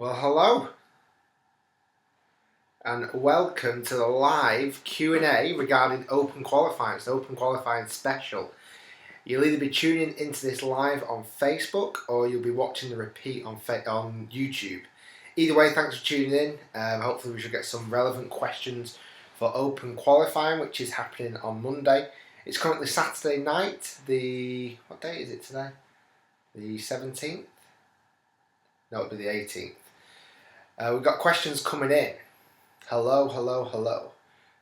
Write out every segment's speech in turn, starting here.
Well, hello and welcome to the live Q&A regarding Open Qualifying. It's an Open Qualifying special. You'll either be tuning into this live on Facebook or you'll be watching the repeat on YouTube. Either way, thanks for tuning in. Hopefully we should get some relevant questions for Open Qualifying, which is happening on Monday. It's currently Saturday night. What day is it today? The 17th? No, it'll be the 18th. We've got questions coming in. Hello.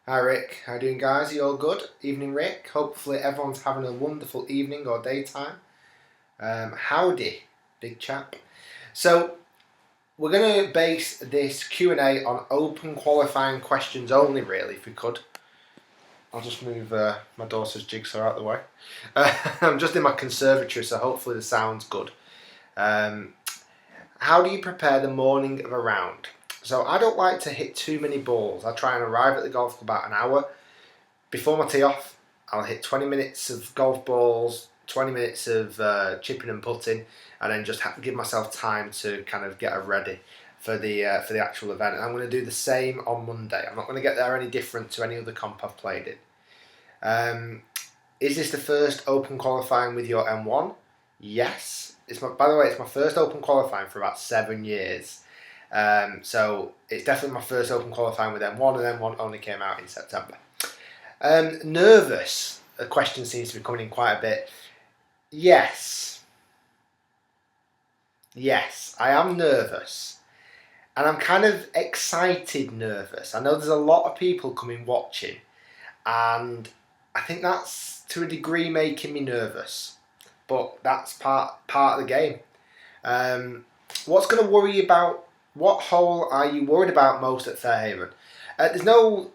Hi Rick, how you doing guys? Are you all good? Evening Rick, hopefully everyone's having a wonderful evening or daytime. Howdy, big chap. So, we're going to base this Q&A on open qualifying questions only really, if we could. I'll just move my daughter's jigsaw out of the way. I'm just in my conservatory, so hopefully the sound's good. How do you prepare the morning of a round? So I don't like to hit too many balls. I try and arrive at the golf club about an hour. Before my tee off, I'll hit 20 minutes of golf balls, 20 minutes of chipping and putting, and then just give myself time to kind of get ready for the actual event. And I'm going to do the same on Monday. I'm not going to get there any different to any other comp I've played in. Is this the first open qualifying with your M1? Yes. By the way, it's my first open qualifying for about 7 years. So it's definitely my first open qualifying with M1, and M1 only came out in September. Nervous? The question seems to be coming in quite a bit. Yes, I am nervous. And I'm kind of excited nervous. I know there's a lot of people coming watching, and I think that's to a degree making me nervous. But that's part of the game. What's going to worry you about? What hole are you worried about most at Fairhaven? The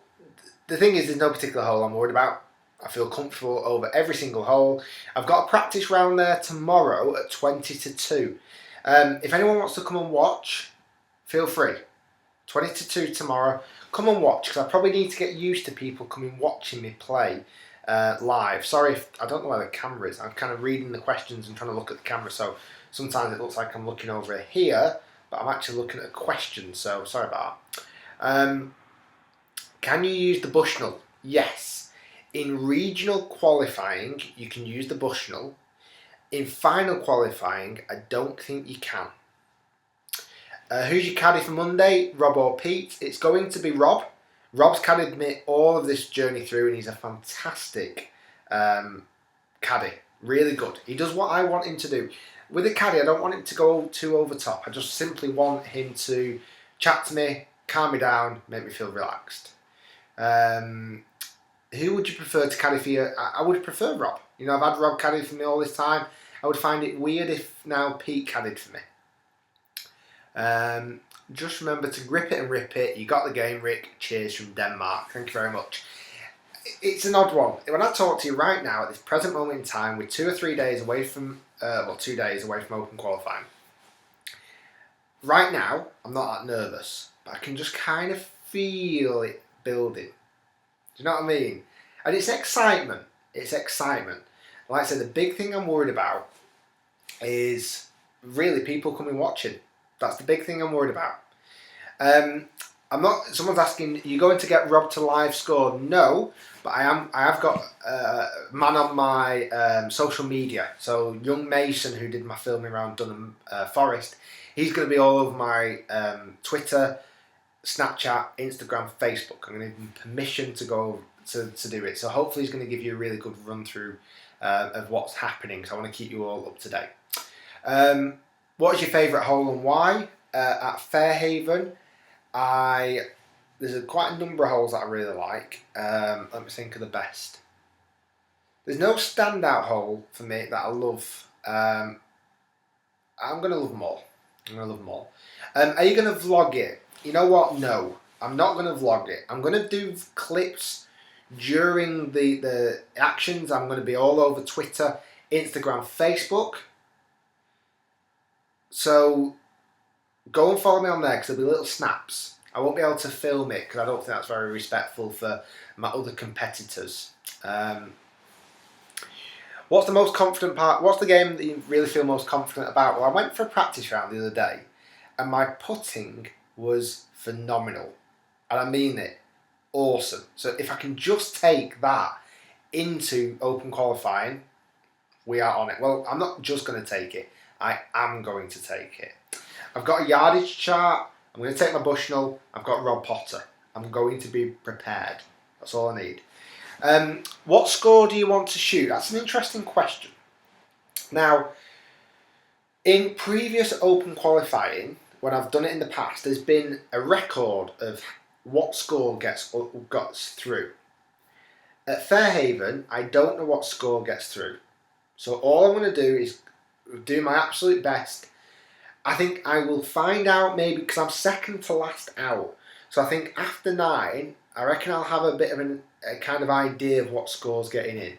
thing is, there's no particular hole I'm worried about. I feel comfortable over every single hole. I've got a practice round there tomorrow at 20 to 2. If anyone wants to come and watch, feel free. 20 to 2 tomorrow. Come and watch, because I probably need to get used to people coming watching me play live. Sorry if I don't know where the camera is. I'm kind of reading the questions and trying to look at the camera, so sometimes it looks like I'm looking over here, but I'm actually looking at a question, so sorry about that. Can you use the Bushnell? Yes. In regional qualifying, you can use the Bushnell. In final qualifying, I don't think you can. Who's your caddy for Monday, Rob or Pete? It's going to be Rob. Rob's caddied me all of this journey through, and he's a fantastic caddy. Really good. He does what I want him to do. With a caddy, I don't want him to go too over top. I just simply want him to chat to me, calm me down, make me feel relaxed. Who would you prefer to caddy for you? I would prefer Rob. You know, I've had Rob caddy for me all this time. I would find it weird if now Pete caddied for me. Just remember to grip it and rip it. You got the game, Rick. Cheers from Denmark. Thank you very much. It's an odd one. When I talk to you right now at this present moment in time, with 2 or 3 days away from, 2 days away from open qualifying, right now I'm not that nervous, but I can just kind of feel it building. Do you know what I mean? And it's excitement. It's excitement. Like I said, the big thing I'm worried about is really people coming watching. That's the big thing I'm worried about. Someone's asking, are you going to get Rob to live score? No, but I have got a man on my social media. So young Mason, who did my filming around Dunham Forest, he's going to be all over my Twitter, Snapchat, Instagram, Facebook. I'm going to give him permission to go to do it. So hopefully he's going to give you a really good run through of what's happening. So I want to keep you all up to date. What is your favourite hole and why? At Fairhaven, there's quite a number of holes that I really like. Let me think of the best. There's no standout hole for me that I love. I'm going to love them all. Are you going to vlog it? You know what? No, I'm not going to vlog it. I'm going to do clips during the actions. I'm going to be all over Twitter, Instagram, Facebook. So go and follow me on there, because there'll be little snaps. I won't be able to film it because I don't think that's very respectful for my other competitors. What's the most confident part? What's the game that you really feel most confident about? Well, I went for a practice round the other day, and my putting was phenomenal. And I mean it, awesome. So if I can just take that into open qualifying, we are on it. Well, I'm not just going to take it, I am going to take it. I've got a yardage chart, I'm going to take my Bushnell, I've got Rob Potter. I'm going to be prepared. That's all I need. What score do you want to shoot? That's an interesting question. Now, in previous open qualifying, when I've done it in the past, there's been a record of what score gets through. At Fairhaven, I don't know what score gets through. So all I'm going to do is do my absolute best. I think I will find out maybe, because I'm second to last out. So I think after 9, I reckon I'll have a bit of a kind of idea of what score's getting in.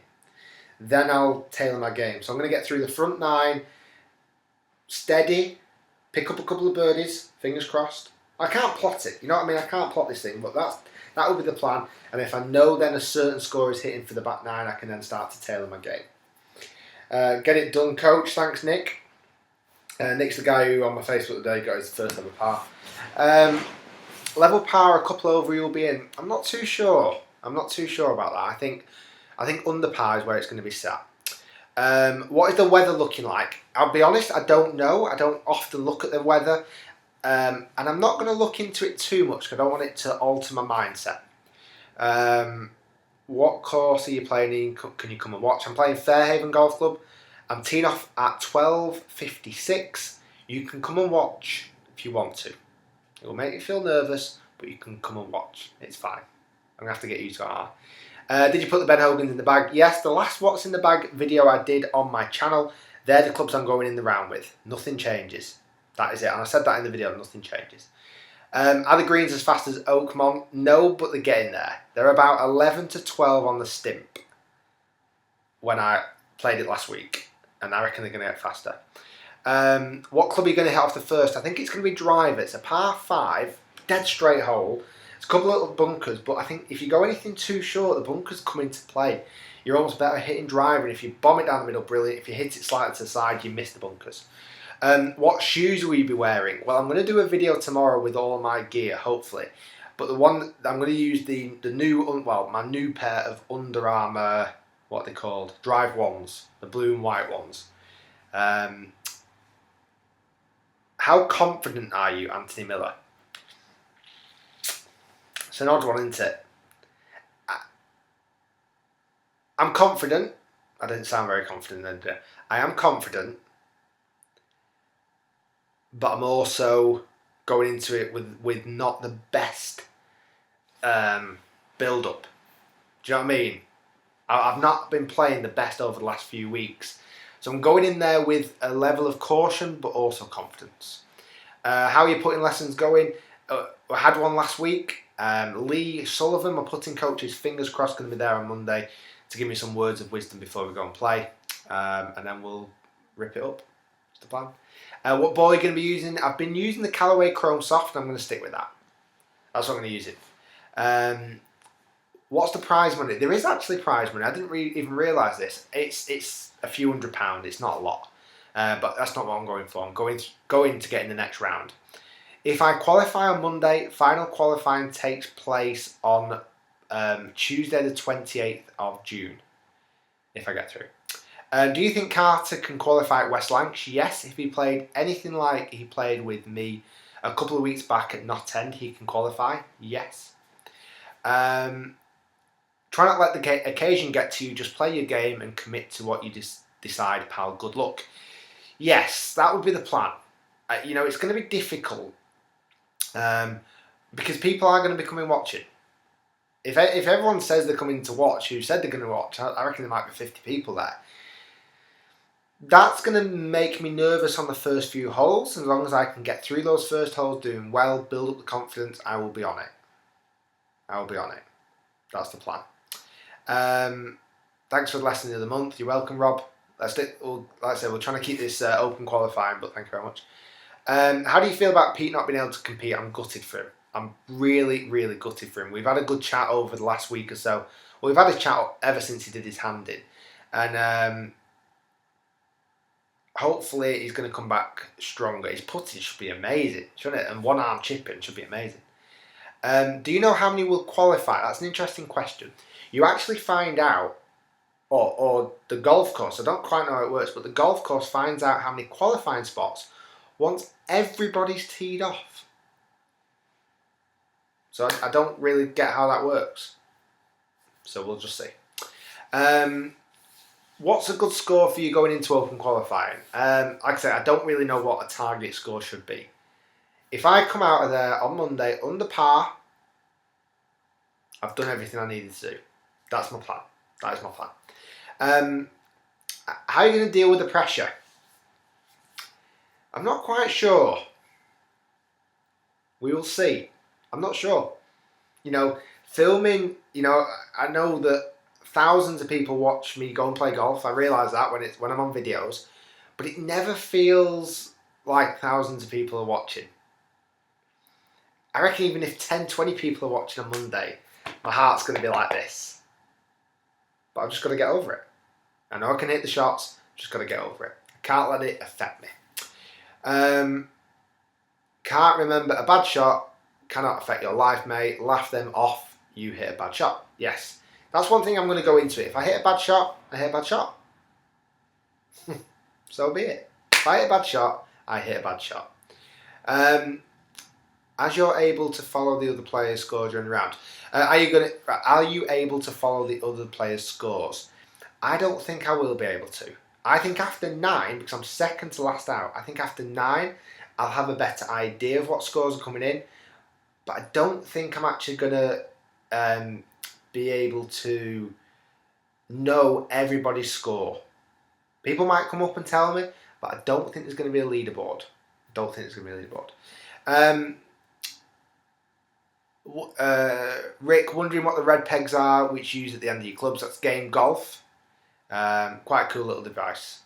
Then I'll tailor my game. So I'm going to get through the front 9, steady, pick up a couple of birdies, fingers crossed. I can't plot it, you know what I mean? I can't plot this thing, but that will be the plan. And if I know then a certain score is hitting for the back 9, I can then start to tailor my game. Get it done, coach. Thanks, Nick. Nick's the guy who on my Facebook today got his first ever par. Level par, a couple over, you'll be in. I'm not too sure. I'm not too sure about that. I think under par is where it's going to be sat. What is the weather looking like? I'll be honest, I don't know. I don't often look at the weather. And I'm not going to look into it too much because I don't want it to alter my mindset. What course are you playing in? Can you come and watch? I'm playing Fairhaven Golf Club. I'm teeing off at 12:56. You can come and watch if you want to. It will make you feel nervous, but you can come and watch. It's fine. I'm going to have to get used to it. Did you put the Ben Hogans in the bag? Yes, the last What's in the Bag video I did on my channel, they're the clubs I'm going in the round with. Nothing changes. That is it. And I said that in the video, nothing changes. Are the greens as fast as Oakmont? No, but they're getting there. They're about 11 to 12 on the stimp when I played it last week. And I reckon they're going to get faster. What club are you going to hit off the first? I think it's going to be driver. It's a par 5, dead straight hole. It's a couple of little bunkers, but I think if you go anything too short, the bunkers come into play. You're almost better hitting driver, and if you bomb it down the middle, brilliant. If you hit it slightly to the side, you miss the bunkers. What shoes will you be wearing? Well, I'm going to do a video tomorrow with all my gear, hopefully. But the one I'm going to use the new, well, my new pair of Under Armour, what are they called? Drive ones, the blue and white ones. How confident are you, Anthony Miller? It's an odd one, isn't it? I'm confident. I didn't sound very confident then, did I? I am confident, but I'm also going into it with not the best build-up. Do you know what I mean? I've not been playing the best over the last few weeks. So I'm going in there with a level of caution, but also confidence. How are you putting lessons going? I had one last week. Lee Sullivan, my putting coach, is fingers crossed going to be there on Monday to give me some words of wisdom before we go and play. And then we'll rip it up. That's the plan. What ball are you going to be using? I've been using the Callaway Chrome Soft, and I'm going to stick with that. That's what I'm going to use it. What's the prize money? There is actually prize money. I didn't even realise this. It's a few £100. It's not a lot. But that's not what I'm going for. I'm going to get in the next round. If I qualify on Monday, final qualifying takes place on Tuesday the 28th of June, if I get through. Do you think Carter can qualify at West Lancs? Yes, if he played anything like he played with me a couple of weeks back at Knot End, he can qualify. Yes. Try not to let the occasion get to you. Just play your game and commit to what you decide, pal. Good luck. Yes, that would be the plan. It's going to be difficult because people are going to be coming watching. If everyone says they're coming to watch, who said they're going to watch, I reckon there might be 50 people there. That's going to make me nervous on the first few holes. As long as I can get through those first holes doing well, build up the confidence, I will be on it. I will be on it. That's the plan. Thanks for the lesson of the month. You're welcome, Rob. Like I said, we're trying to keep this open qualifying, but thank you very much. How do you feel about Pete not being able to compete? I'm gutted for him. I'm really, really gutted for him. We've had a good chat over the last week or so. Well, we've had a chat ever since he did his hand in. And hopefully he's going to come back stronger. His putting should be amazing, shouldn't it? And one arm chipping should be amazing. Do you know how many will qualify? That's an interesting question. You actually find out, or the golf course, I don't quite know how it works, but the golf course finds out how many qualifying spots once everybody's teed off. So I don't really get how that works. So we'll just see. What's a good score for you going into open qualifying? Like I said, I don't really know what a target score should be. If I come out of there on Monday under par, I've done everything I needed to do. That's my plan. That is my plan. How are you going to deal with the pressure? I'm not quite sure. We will see. I'm not sure. You know, filming, you know, I know that thousands of people watch me go and play golf. I realise that when I'm on videos. But it never feels like thousands of people are watching. I reckon even if 10, 20 people are watching on Monday, my heart's going to be like this. But I've just got to get over it. I know I can hit the shots, just got to get over it. I can't let it affect me. Can't remember a bad shot, cannot affect your life, mate. Laugh them off, you hit a bad shot. Yes, that's one thing I'm going to go into. If I hit a bad shot, I hit a bad shot. So be it. If I hit a bad shot, I hit a bad shot. As you're able to follow the other players' scores during the round, are you able to follow the other players' scores? I don't think I will be able to. I think after 9, because I'm second to last out, I think after 9, I'll have a better idea of what scores are coming in. But I don't think I'm actually going to be able to know everybody's score. People might come up and tell me, but I don't think there's going to be a leaderboard. Rick, wondering what the red pegs are which you use at the end of your clubs. That's Game Golf. Quite a cool little device.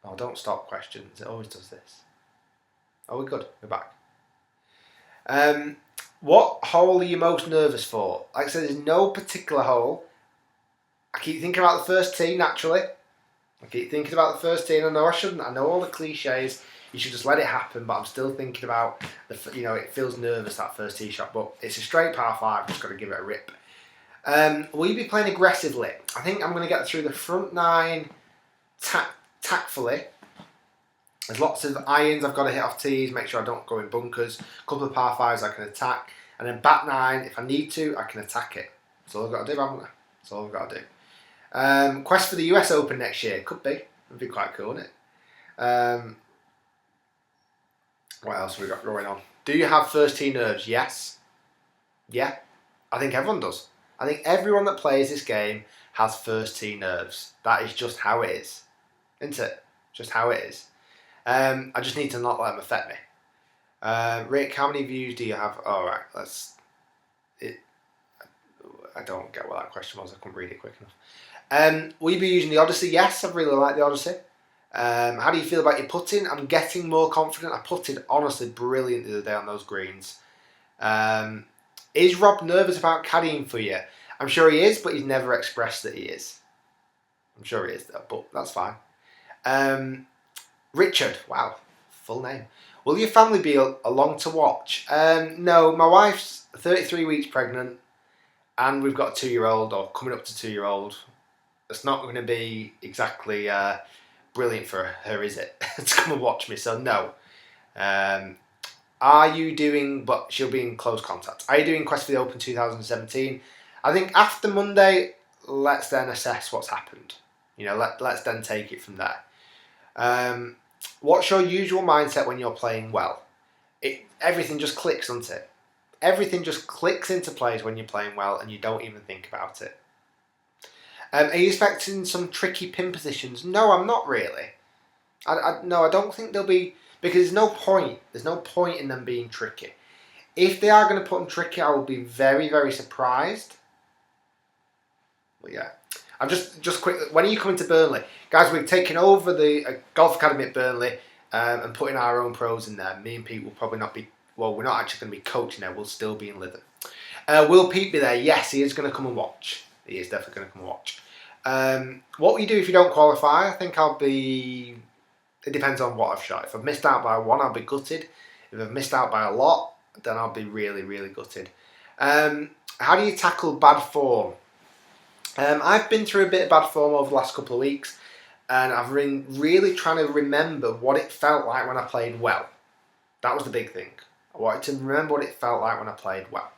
Oh, don't stop questions. It always does this. Oh, we're good. We're back. What hole are you most nervous for? Like I said, there's no particular hole. I keep thinking about the first tee, naturally. I keep thinking about the first tee, and I know I shouldn't. I know all the cliches. You should just let it happen, but I'm still thinking about, it feels nervous, that first tee shot, but it's a straight par 5, just got to give it a rip. Will you be playing aggressively? I think I'm going to get through the front 9 tactfully. There's lots of irons I've got to hit off tees, make sure I don't go in bunkers. A couple of par 5s I can attack. And then back 9, if I need to, I can attack it. That's all I've got to do, haven't I? That's all I've got to do. Quest for the US Open next year. Could be. Would be quite cool, wouldn't it? What else have we got going on? Do you have first tee nerves? Yes. Yeah. I think everyone does. I think everyone that plays this game has first tee nerves. That is just how it is. Isn't it? Just how it is. I just need to not let them affect me. Rick, how many views do you have? Alright, I don't get what that question was. I couldn't read it quick enough. Will you be using the Odyssey? Yes, I really like the Odyssey. How do you feel about your putting? I'm getting more confident. I putted honestly brilliant the other day on those greens. Is Rob nervous about caddying for you? I'm sure he is, but he's never expressed that he is. I'm sure he is though, but that's fine. Richard, wow, full name. Will your family be along to watch? No, my wife's 33 weeks pregnant and we've got a 2-year-old, or coming up to 2-year-old. It's not going to be exactly brilliant for her, is it? To come and watch me, so no. Are you doing, but she'll be in close contact. Are you doing Quest for the Open 2017? I think after Monday, let's then assess what's happened. Let's then take it from there. What's your usual mindset when you're playing well? Everything just clicks, doesn't it? Everything just clicks into place when you're playing well and you don't even think about it. Are you expecting some tricky pin positions? No, I'm not really. No, I don't think there'll be, because there's no point. There's no point in them being tricky. If they are going to put them tricky, I will be very, very surprised. But yeah. I'm just quick. When are you coming to Burnley? Guys, we've taken over the Golf Academy at Burnley and putting our own pros in there. Me and Pete will probably not be, well, we're not actually going to be coaching there. We'll still be in Lytham. Will Pete be there? Yes, he is going to come and watch. He is definitely going to come and watch. What will you do if you don't qualify? I think I'll be it depends on what I've shot. If I've missed out by one, I'll be gutted. If I've missed out by a lot, then I'll be really, really gutted. How do you tackle bad form? I've been through a bit of bad form over the last couple of weeks, and I've been really trying to remember what it felt like when I played well. That was the big thing. I wanted to remember what it felt like when I played well.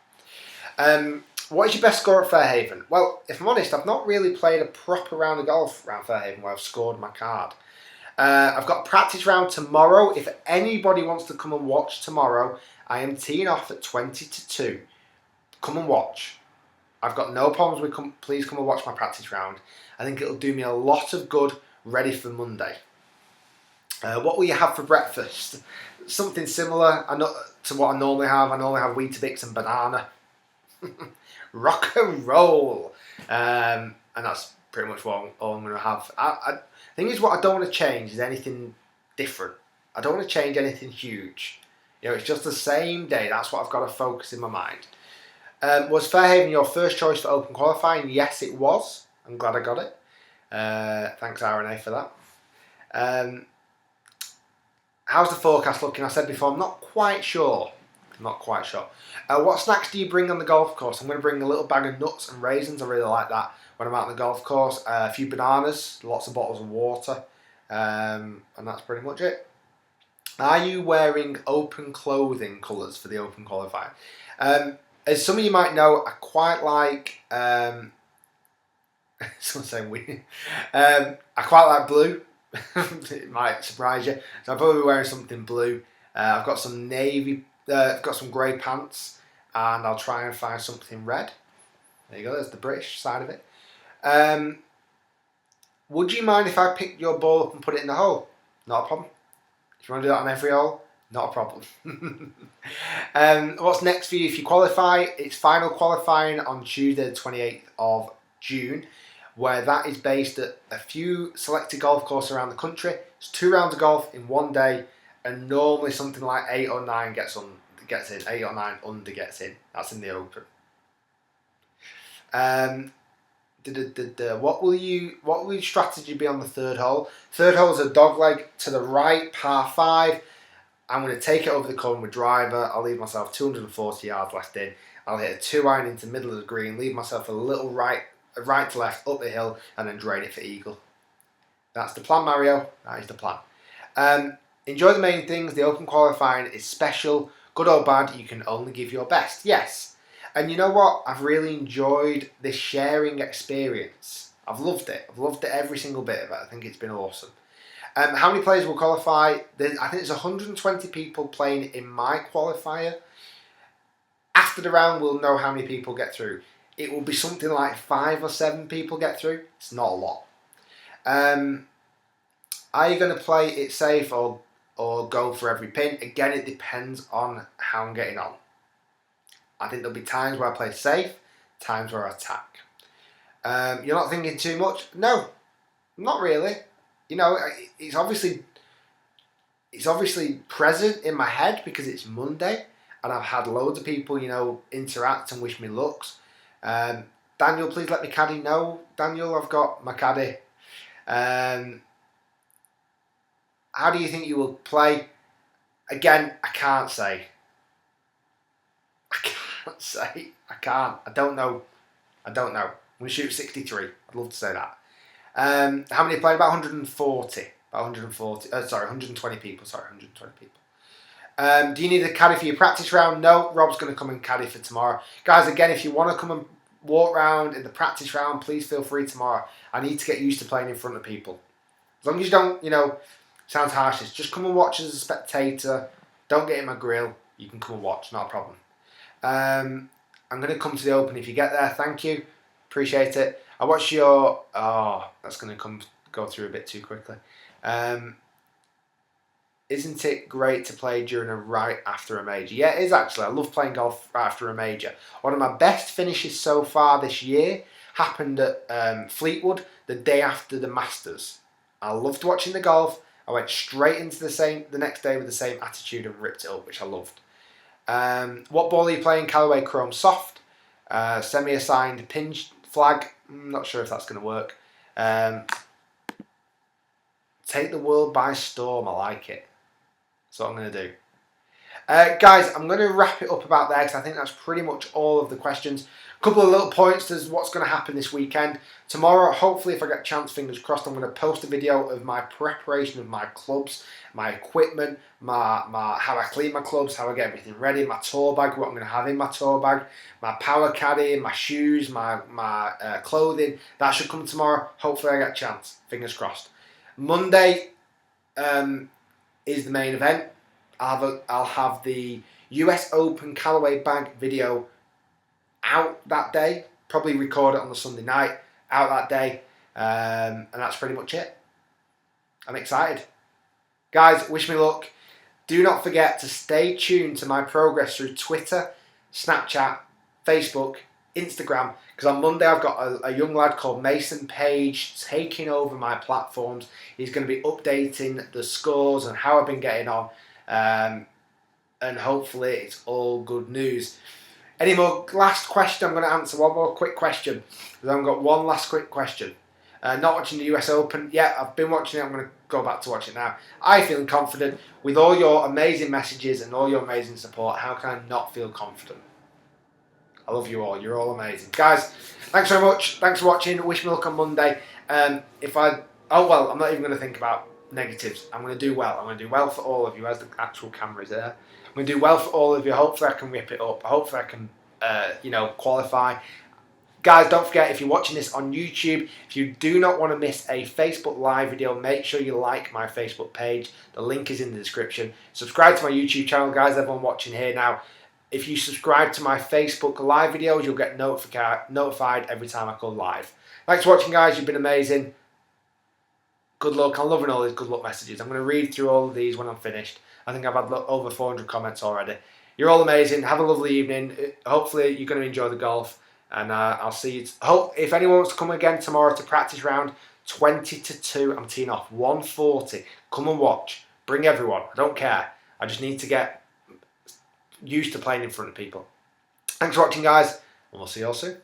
What is your best score at Fairhaven? Well, if I'm honest, I've not really played a proper round of golf around Fairhaven where I've scored my card. I've got a practice round tomorrow. If anybody wants to come and watch tomorrow, I am teeing off at 20 to 2. Come and watch. I've got no problems with please come and watch my practice round. I think it'll do me a lot of good ready for Monday. What will you have for breakfast? Something similar to what I normally have. I normally have Weetabix and banana. Rock and roll. And that's pretty much all I'm going to have. The thing is, what I don't want to change is anything different. I don't want to change anything huge. It's just the same day. That's what I've got to focus in my mind. Was Fairhaven your first choice for open qualifying? Yes, it was. I'm glad I got it. Thanks, RNA, for that. How's the forecast looking? I said before, I'm not quite sure. What snacks do you bring on the golf course? I'm going to bring a little bag of nuts and raisins. I really like that when I'm out on the golf course. A few bananas, lots of bottles of water, and that's pretty much it. Are you wearing open clothing colours for the open qualifying? As some of you might know, I quite like. Someone's saying weird. I quite like blue. It might surprise you. So I'm probably wearing something blue. I've got some navy. I've got some grey pants, and I'll try and find something red. There you go. There's the British side of it. Would you mind if I picked your ball up and put it in the hole? Not a problem. If you want to do that on every hole, not a problem. What's next for you if you qualify? It's final qualifying on Tuesday the 28th of June, where that is based at a few selected golf courses around the country. It's 2 rounds of golf in one day, and normally something like 8 or 9 gets in. 8 or 9 under gets in. That's in the open. What will your strategy be on the third hole? Third hole is a dogleg to the right, par 5. I'm going to take it over the cone with driver. I'll leave myself 240 yards left in. I'll hit a 2-iron into the middle of the green, leave myself a little right to left up the hill, and then drain it for eagle. That's the plan, Mario. That is the plan. Enjoy the main things. The open qualifying is special. Good or bad, you can only give your best. Yes. And you know what? I've really enjoyed this sharing experience. I've loved it. I've loved it, every single bit of it. I think it's been awesome. How many players will qualify? I think there's 120 people playing in my qualifier. After the round, we'll know how many people get through. It will be something like 5 or 7 people get through. It's not a lot. Are you going to play it safe or go for every pin? Again, it depends on how I'm getting on. I think there'll be times where I play safe, times where I attack. You're not thinking too much? No, not really. It's obviously present in my head because it's Monday, and I've had loads of people, interact and wish me lucks. Daniel, please let me caddy. No, Daniel, I've got my caddy. How do you think you will play? Again, I can't say. I don't know. I'm going to shoot 63. I'd love to say that. How many played? About 140. 120 people. 120 people. Do you need a caddy for your practice round? No, Rob's going to come and caddy for tomorrow. Guys, again, if you want to come and walk around in the practice round, please feel free tomorrow. I need to get used to playing in front of people. As long as you don't, sounds harsh, just come and watch as a spectator. Don't get in my grill. You can come and watch, not a problem. I'm going to come to the Open if you get there. Thank you. Appreciate it. I watched your... Oh, that's going to go through a bit too quickly. Isn't it great to play during right after a major? Yeah, it is actually. I love playing golf right after a major. One of my best finishes so far this year happened at Fleetwood the day after the Masters. I loved watching the golf. I went straight into the next day with the same attitude and ripped it up, which I loved. What ball are you playing? Callaway Chrome Soft. Semi-assigned pin flag. I'm not sure if that's going to work. Take the world by storm. I like it. That's what I'm going to do. Guys, I'm going to wrap it up about there because I think that's pretty much all of the questions. A couple of little points as what's going to happen this weekend. Tomorrow, hopefully, if I get a chance, fingers crossed, I'm going to post a video of my preparation of my clubs, my equipment, my how I clean my clubs, how I get everything ready, my tour bag, what I'm going to have in my tour bag, my power caddy, my shoes, my clothing. That should come tomorrow. Hopefully, I get a chance. Fingers crossed. Monday is the main event. I'll have the US Open Callaway bag video out that day. Probably record it on the Sunday night. Out that day. And that's pretty much it. I'm excited. Guys, wish me luck. Do not forget to stay tuned to my progress through Twitter, Snapchat, Facebook, Instagram. Because on Monday I've got a young lad called Mason Page taking over my platforms. He's going to be updating the scores and how I've been getting on. And hopefully it's all good news. Any more last question? I'm going to answer one more quick question. I've got one last quick question. Not watching the US Open. Yeah, I've been watching it. I'm going to go back to watch it now. I feel confident with all your amazing messages and all your amazing support. How can I not feel confident? I love you all. You're all amazing. Guys, thanks very much. Thanks for watching. Wish me luck on Monday. I'm not even going to think about negatives. I'm going to do well. I'm going to do well for all of you as the actual camera is there. I'm going to do well for all of you. Hopefully I can rip it up. Hopefully I can, qualify. Guys, don't forget, if you're watching this on YouTube, if you do not want to miss a Facebook Live video, make sure you like my Facebook page. The link is in the description. Subscribe to my YouTube channel, guys, everyone watching here now. If you subscribe to my Facebook Live videos, you'll get notified every time I go live. Thanks for watching, guys. You've been amazing. Good luck. I'm loving all these good luck messages. I'm going to read through all of these when I'm finished. I think I've had over 400 comments already. You're all amazing. Have a lovely evening. Hopefully you're going to enjoy the golf. And I'll see you. If anyone wants to come again tomorrow to practice round 20-2, I'm teeing off 140. Come and watch. Bring everyone. I don't care. I just need to get used to playing in front of people. Thanks for watching, guys. And we'll see you all soon.